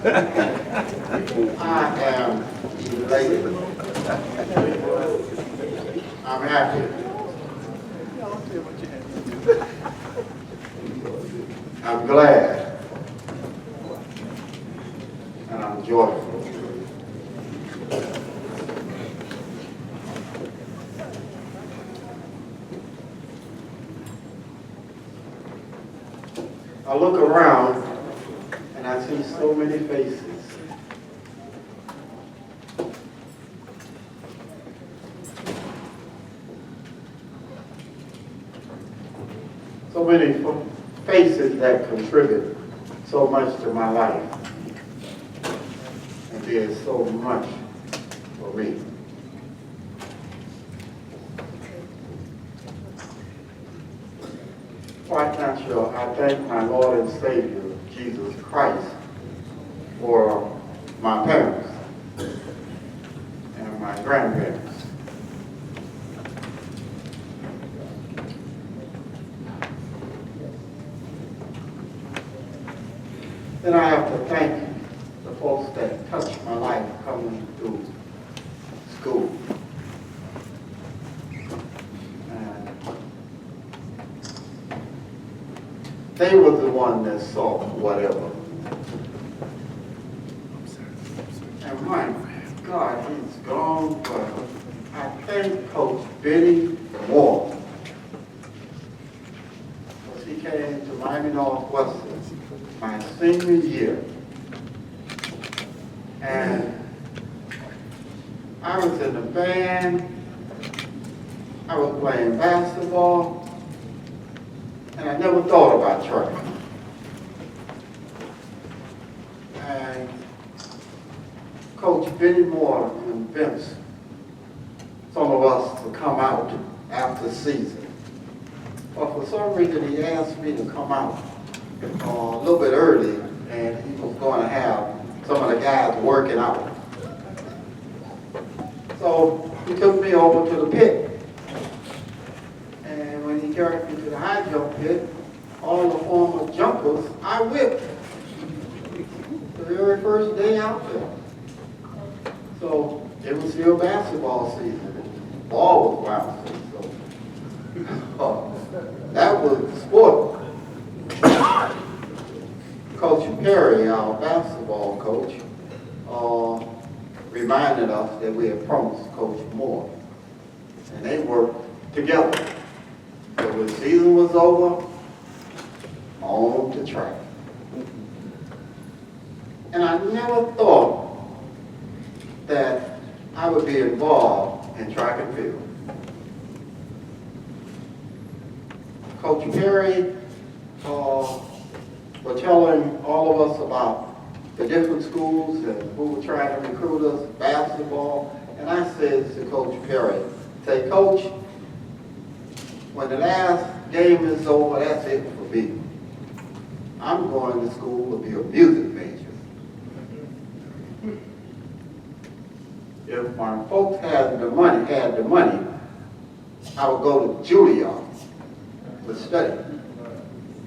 I am elated. I'm happy. I'm glad. And I'm joyful. I look around and I see so many faces. So many faces that contribute so much to my life. And did so much for me. Quite natural, I thank my Lord and Savior, Jesus Christ, for my parents and my grandparents. Then I have to thank the folks that touched my life coming through school. They were the one that saw whatever. And my God, he's gone, but I thank Coach Benny Moore. Because he came to Miami Northwestern my senior year. And I was in the band, I was playing basketball, and I never thought about track. And Coach Benny Moore convinced some of us to come out after season. But for some reason he asked me to come out a little bit early, and he was going to have some of the guys working out. So he took me over to the pit. And when he carried me to the high jump pit, all the former jumpers, I whipped the very first day out there. So it was still basketball season. Ball was bouncing. So that was sport. Coach Perry, our basketball coach, reminded us that we had promised Coach Moore. And they worked together. So when the season was over, on to track. And I never thought that I would be involved in track and field. Coach Perry was telling all of us about the different schools and who were trying to recruit us, basketball. And I said to Coach Perry, say, Coach, when the last game is over, that's it for me. I'm going to school to be a music major. If my folks had the money, I would go to Juilliard to study.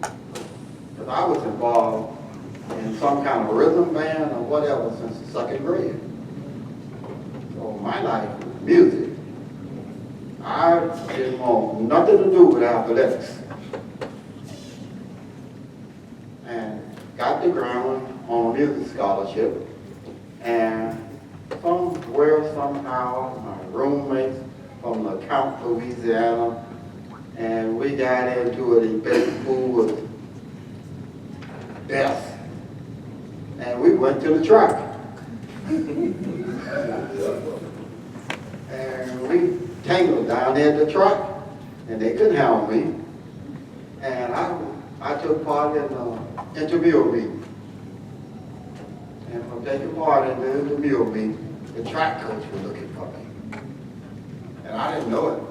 Because I was involved in some kind of rhythm band or whatever since the second grade. So my life was music. I didn't want nothing to do with athletics. And got the ground on a music scholarship. And somewhere, somehow, my roommates from LeCount, Louisiana, and we got into a debate who was best. And we went to the track. And we tangled down there at the track, and they couldn't handle me. And I took part in an intramural meeting. And from taking part in the intramural meeting, the track coach was looking for me. And I didn't know it.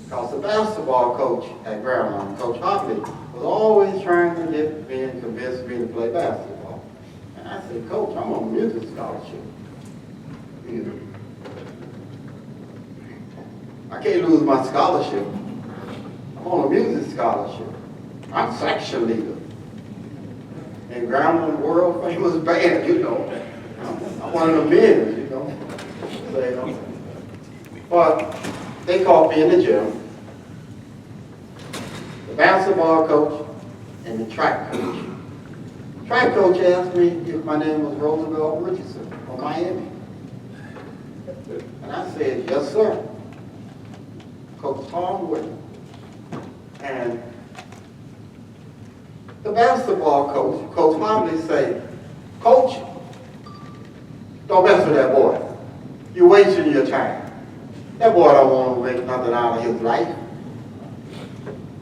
Because the basketball coach at Grambling, Coach Hopley, was always trying to get me and convince me to play basketball. And I said, Coach, I'm on a music scholarship. I can't lose my scholarship. I'm on a music scholarship. I'm section leader. and grounding the world famous band, you know. I'm one of the men, you know. So, but they caught me in the gym. The basketball coach and the track coach. Track coach asked me if my name was Roosevelt Richardson from Miami. And I said, yes, sir. Coach Tom Wood. And the basketball coach, Coach Mobley, said, Coach, don't mess with that boy. You're wasting your time. That boy don't want to make nothing out of his life.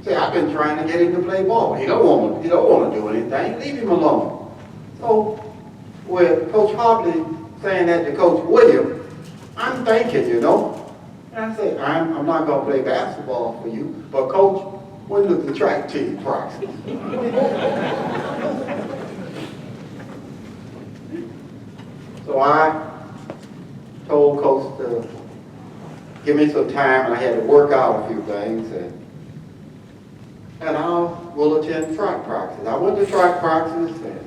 Say, I've been trying to get him to play ball. He don't want to do anything. Leave him alone. So, with Coach Mobley saying that to Coach William, I'm thinking, you know. And I say, I'm not going to play basketball for you, but Coach, when does the track team practice? So I told Coach to give me some time, and I had to work out a few things, and I will attend track practice. I went to track practice, and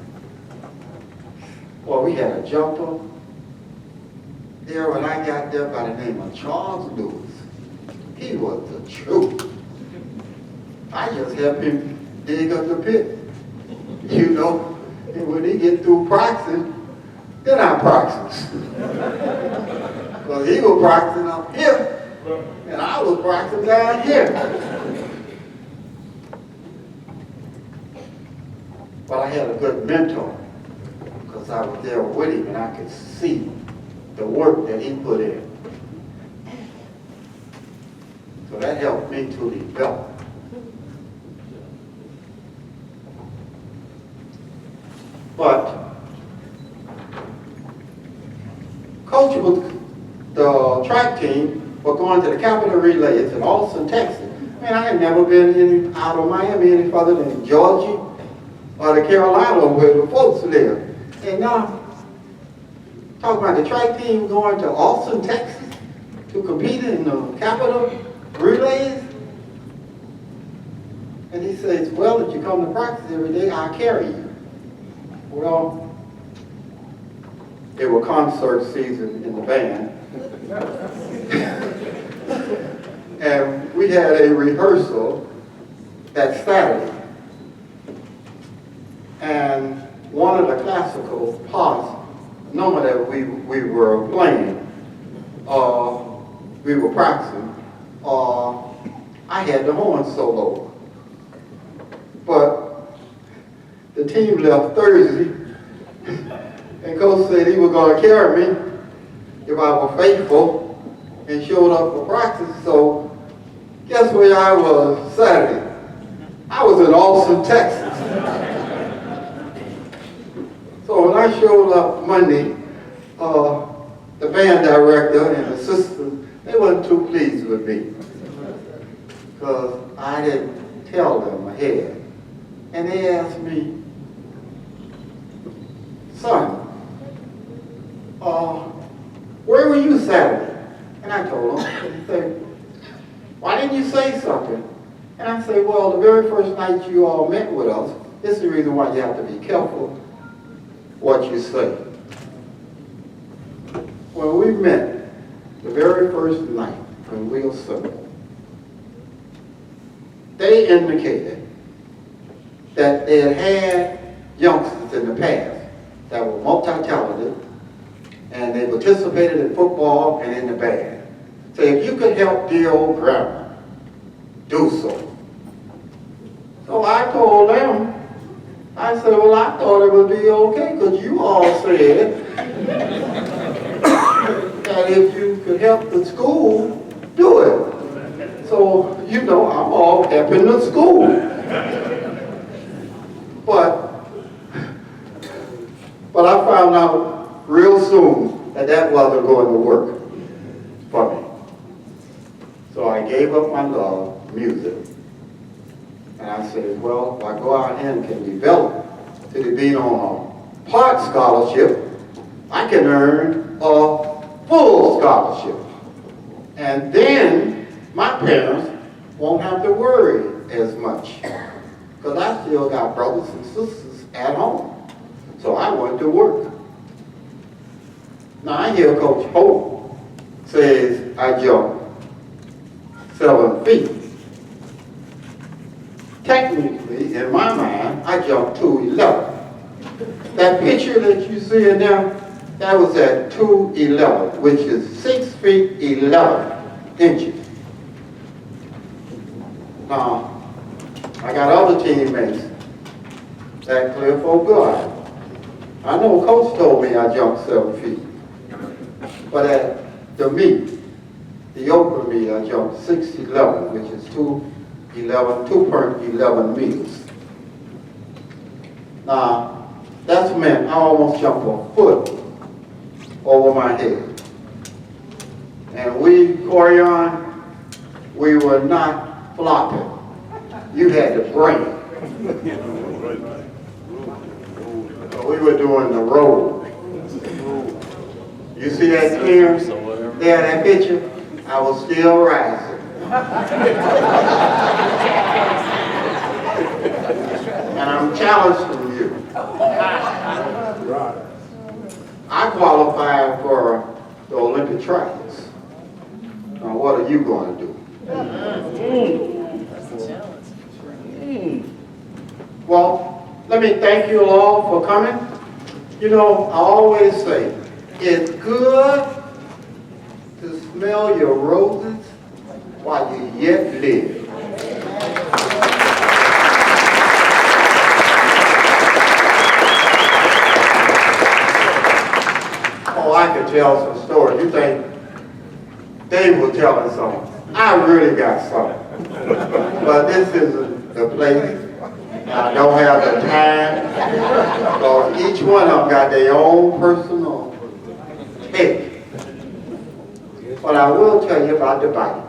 well, we had a jumper there when I got there by the name of Charles Lewis. He was the truth. I just helped him dig up the pit, you know. And when he get through practicing, then I practice. Because he was practicing up here, and I was practicing down here. But I had a good mentor, because I was there with him, and I could see the work that he put in. So that helped me to develop. But Coach with the track team were going to the Capitol Relays in Austin, Texas. Man, I had never been out of Miami any further than Georgia or the Carolina where the folks live. And now, talking about the track team going to Austin, Texas to compete in the Capitol Relays. And he says, well, if you come to practice every day, I'll carry you. Well, it was concert season in the band. And we had a rehearsal that Saturday. And one of the classical parts, number that we were playing, we were practicing, I had the horn solo. But the team left Thursday, and Coach said he was going to carry me if I were faithful and showed up for practice. So guess where I was Saturday? I was in Austin, Texas. So when I showed up Monday, the band director and assistant, they wasn't too pleased with me because I didn't tell them ahead. And they asked me, son, where were you Saturday? And I told them, and they said, why didn't you say something? And I said, well, the very first night you all met with us, this is the reason why you have to be careful what you say. When we met, the very first night in Real Simple, they indicated that they had had youngsters in the past that were multi-talented, and they participated in football and in the band. So if you could help dear old grandma, do so. So I told them, I said, well, I thought it would be okay, because you all said that if you could help the school, do it. So, you know, I'm all helping the school. But I found out real soon that that wasn't going to work for me. So I gave up my love of music. And I said, well, if I go out here and can develop to be on a part scholarship, I can earn a full scholarship. And then my parents won't have to worry as much, because I still got brothers and sisters at home. So I went to work. Now I hear Coach Hope says I jumped 7 feet. Technically, in my mind, I jumped 211. That picture that you see in there, that was at 211, which is 6 feet 11 inches. Now, I got other teammates that clear for God. I know Coach told me I jumped 7 feet. But at the meet, the open meet, I jumped 6'11", which is 2.11 meters. Now, that's meant I almost jumped a foot over my head. And we, Corian, we were not flopping. You had to bring it. We were doing the roll. You see that clear there, that picture? I was still rising. And I'm challenging you. I qualified for the Olympic trials. Now what are you going to do? Well, let me thank you all for coming. You know, I always say, it's good to smell your roses while you yet live. Oh, I could tell some stories. You think Dave was telling something. I really got something. But this isn't the place. I don't have the time. Because each one of them got their own personal take. But I will tell you about the Bible.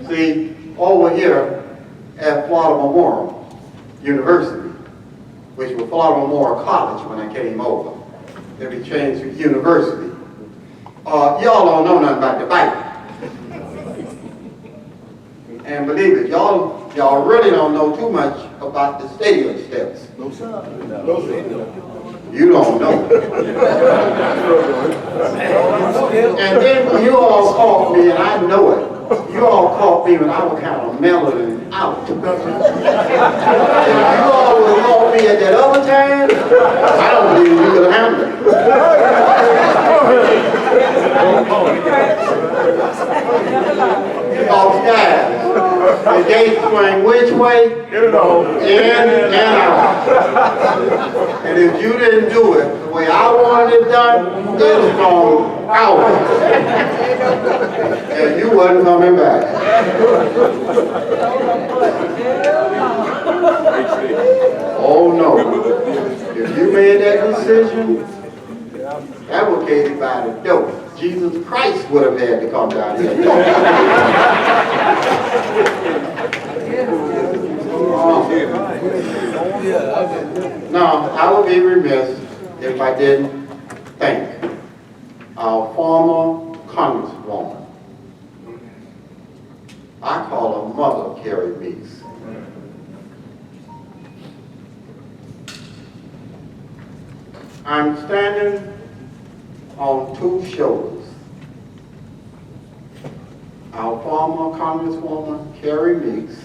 See, over here at Florida Memorial University, which was Florida Memorial College when I came over, then we changed to university. Y'all don't know nothing about the Bible. And believe it, y'all really don't know too much about the stadium steps. No, sir. No, sir. You don't know. And then when you all caught me, and I know it, you all caught me when I was kind of mellowing out. If you all would have caught me at that other time, I don't believe you could have handled it. Because guys, the gate swing which way? In and out. And if you didn't do it the way I wanted it done, it's gone out. And you wasn't coming back. Oh no. If you made that decision, advocated by the dope, Jesus Christ would have had to come down here. Now, I would be remiss if I didn't thank our former Congresswoman. I call her Mother Carrie Meeks. I'm standing on two shoulders. Our former Congresswoman Carrie Meeks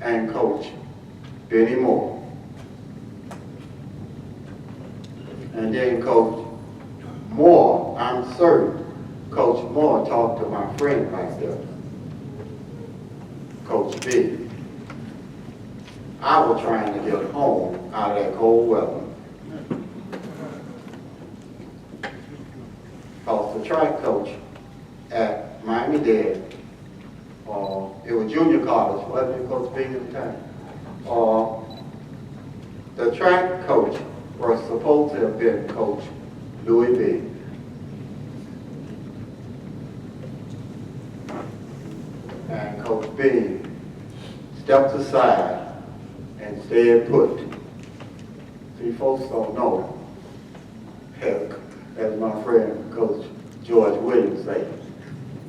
and Coach Benny Moore. And then Coach Moore, I'm certain Coach Moore talked to my friend back there, Coach B. I was trying to get home out of that cold weather. Because the track coach at Miami-Dade, it was junior college, wasn't it, Coach B at the time? The track coach was supposed to have been Coach Louis B. And Coach B stepped aside and stayed put. See, folks don't know, as my friend Coach George Williams said,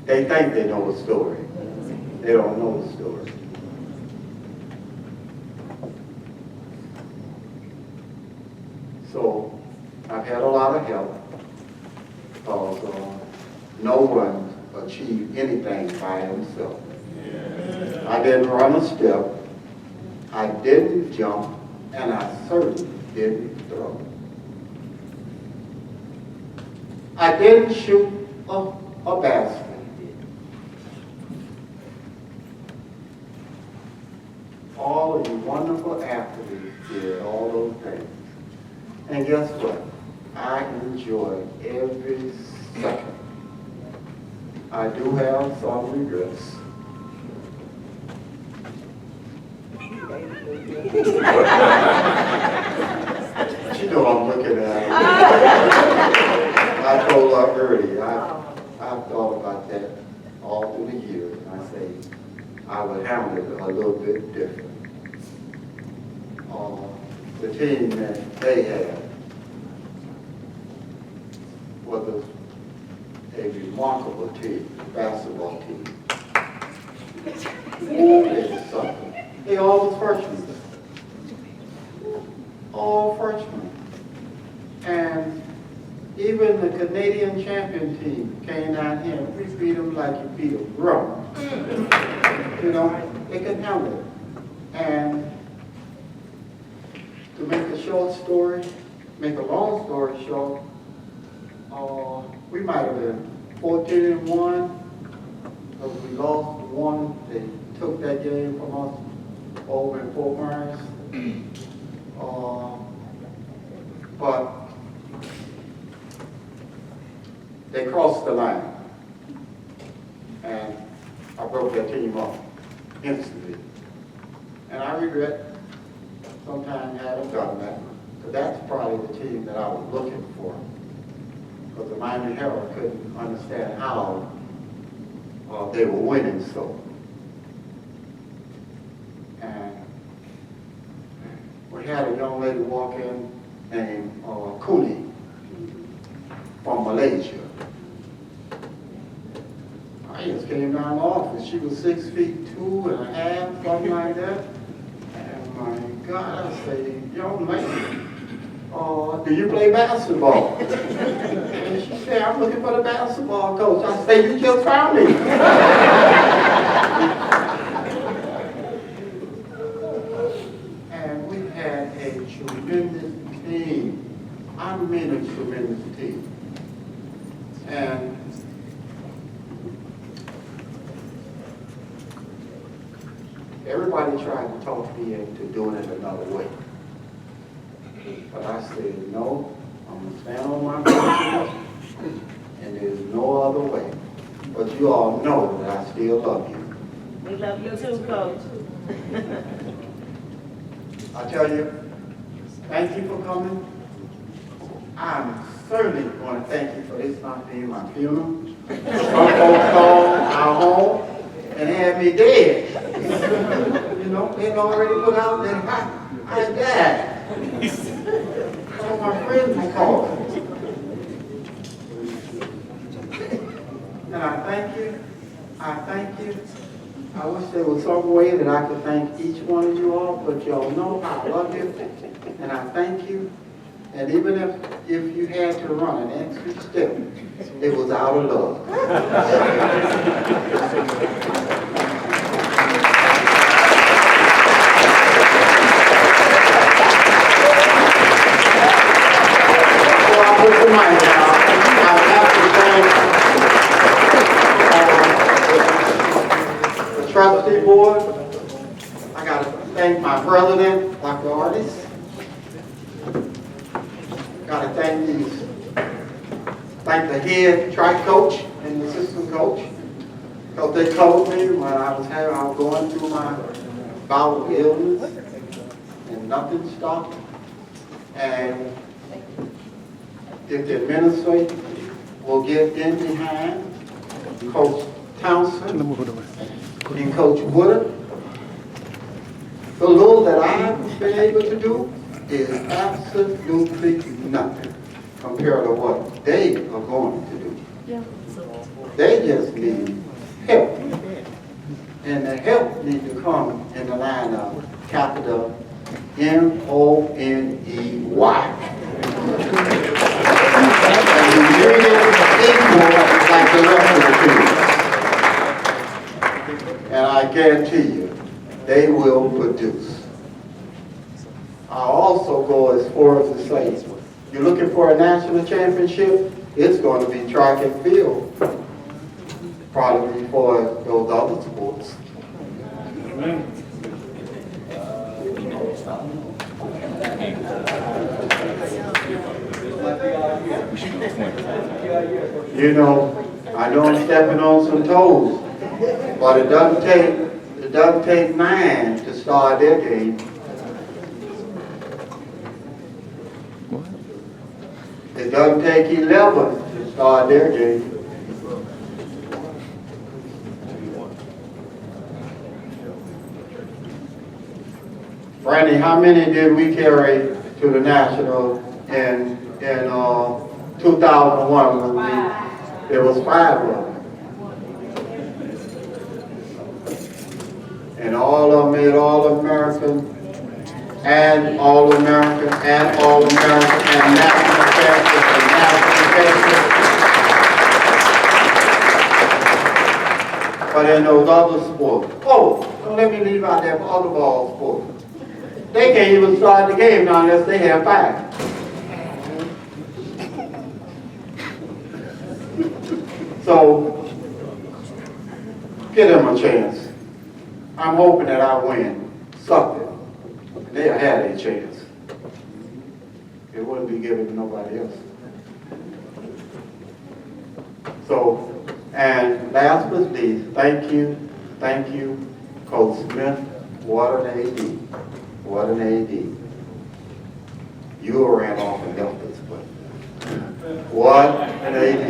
they think they know the story. They don't know the story. I've had a lot of help because no one achieved anything by himself. I didn't run a step, I didn't jump, and I certainly didn't throw. I didn't shoot a basket. All of you wonderful athletes did all those things. And guess what? I enjoyed every second. I do have some regrets. You know I'm looking at her. I told her earlier, I've thought about that all through the years. And I say, I would handle it a little bit different. The team that they had was a remarkable team, basketball team. They were something. They all was freshmen. All freshmen. And even the Canadian champion team came down here and we beat them like you beat a drum. You know, they could handle it. And to make a short story, make a long story short, we might have been 14-1, because we lost one. They took that game from us over in Fort Myers. But they crossed the line, and I broke that team up instantly. And I regret sometimes having done that, because that's probably the team that I was looking for. Because the Miami Herald couldn't understand how they were winning so. And we had a young lady walk in named Kuni from Malaysia. I just came down the office. She was 6'2.5", something like that. And my God, I say, young lady, do you play basketball? And she said, I'm looking for the basketball coach. I say, you just found me. And we had a tremendous team. I mean a tremendous team. And everybody tried to talk me into doing it another way. But I said, no, I'm going to stand on my principles, and there's no other way. But you all know that I still love you. We love you too, Coach. I tell you, thank you for coming. I'm certainly going to thank you for this not being my funeral. Some folks called our home and had me dead. You know, they'd already put out that I died. Some of my friends were calling. And I thank you. I thank you. I wish there was some way that I could thank each one of you all, but y'all know I love you. And I thank you. And even if you had to run an extra step, it was out of love. Put the mic down. I have to thank the trustee board. I got to thank my president, Dr. Artis. Got to thank the head track coach and the assistant coach, because they told me when I was going through my bout of illness, and nothing stopped. And if the administrator will get in behind Coach Townsend and Coach Woodard, the little that I've been able to do is absolutely nothing compared to what they are going to do. They just need help. And the help needs to come in the line of capital MONEY. And I guarantee you, they will produce. I also go as far as to say, you're looking for a national championship, it's going to be track and field, probably before those other sports. You know, I know I'm stepping on some toes, but it doesn't take 9 to start their game. It doesn't take 11 to start their game. Brandy, how many did we carry to the national in 2001 when there was 5 of them? And all of them made All-American and All-American and All-American and national champions and national champions. But in those other sports, don't let me leave out there for other ball sports. They can't even start the game now unless they have 5. So, give them a chance. I'm hoping that I win something. They'll have a chance. It wouldn't be given to nobody else. So, and last but least, thank you, Coach Smith. What an AD. What an AD. You ran off and helped us, but what an AD.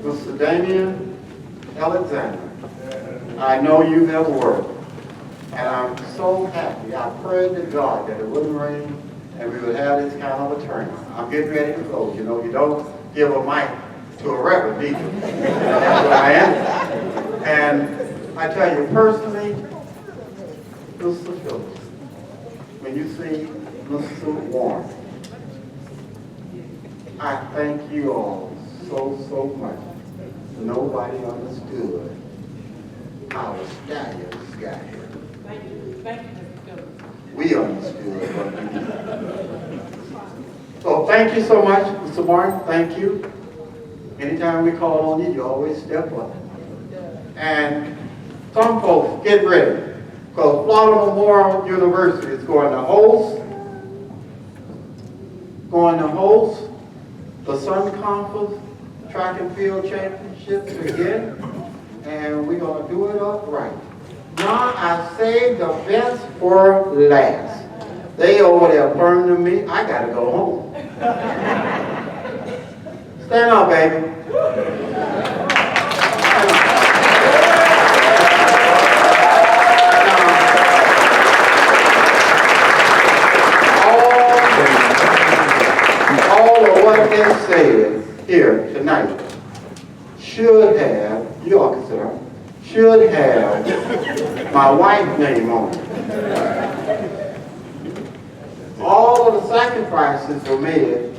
Mr. Damian Alexander, I know you have worked, and I'm so happy. I prayed to God that it wouldn't rain and we would have this kind of a tournament. I'm getting ready to close. You know, you don't give a mic to a reverend, do you? That's what I am. And I tell you personally, Mr. Phillips, when you see Mr. Warren, I thank you all so much. Nobody understood how the stallions got here. Thank you, Mr. Phillips. We understood what we did. So thank you so much, Mr. Martin. Thank you. Anytime we call on you, you always step up. And some folks, get ready, because Florida Memorial University is going to host the Sun Conference Track and Field Championships again, and we're going to do it upright. Now I saved the best for last. They over there burning me. I got to go home. Stand up, baby. All of what is said here tonight should have, you all can sit down, should have my wife's name on it. All of the sacrifices were made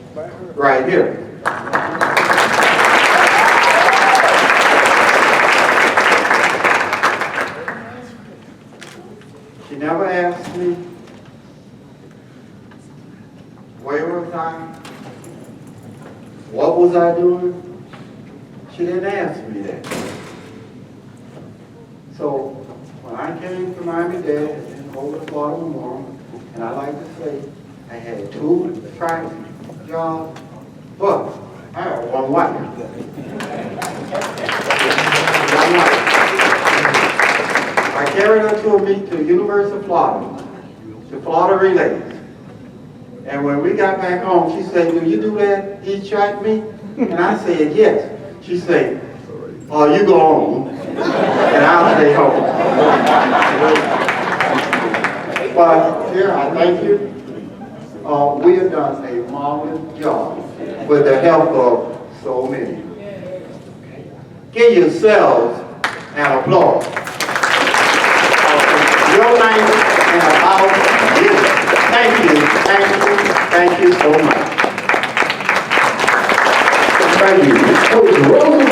right here. She never asked me, where was I? What was I doing? She didn't ask me that. So when I came to Miami-Dade and over to Florida Memorial, and I like to say, I had 2 track jobs, but I had one wife. I carried her to the University of Florida, to Florida Relays. And when we got back home, she said, "Do you do that? Each track meet?" And I said, "Yes." She said, "Oh, you go home, and I'll stay home." But here, I thank you. We have done a marvelous job with the help of so many. Give yourselves an applause. Your life and about you. Thank you so much. Thank you. Coach Roosevelt.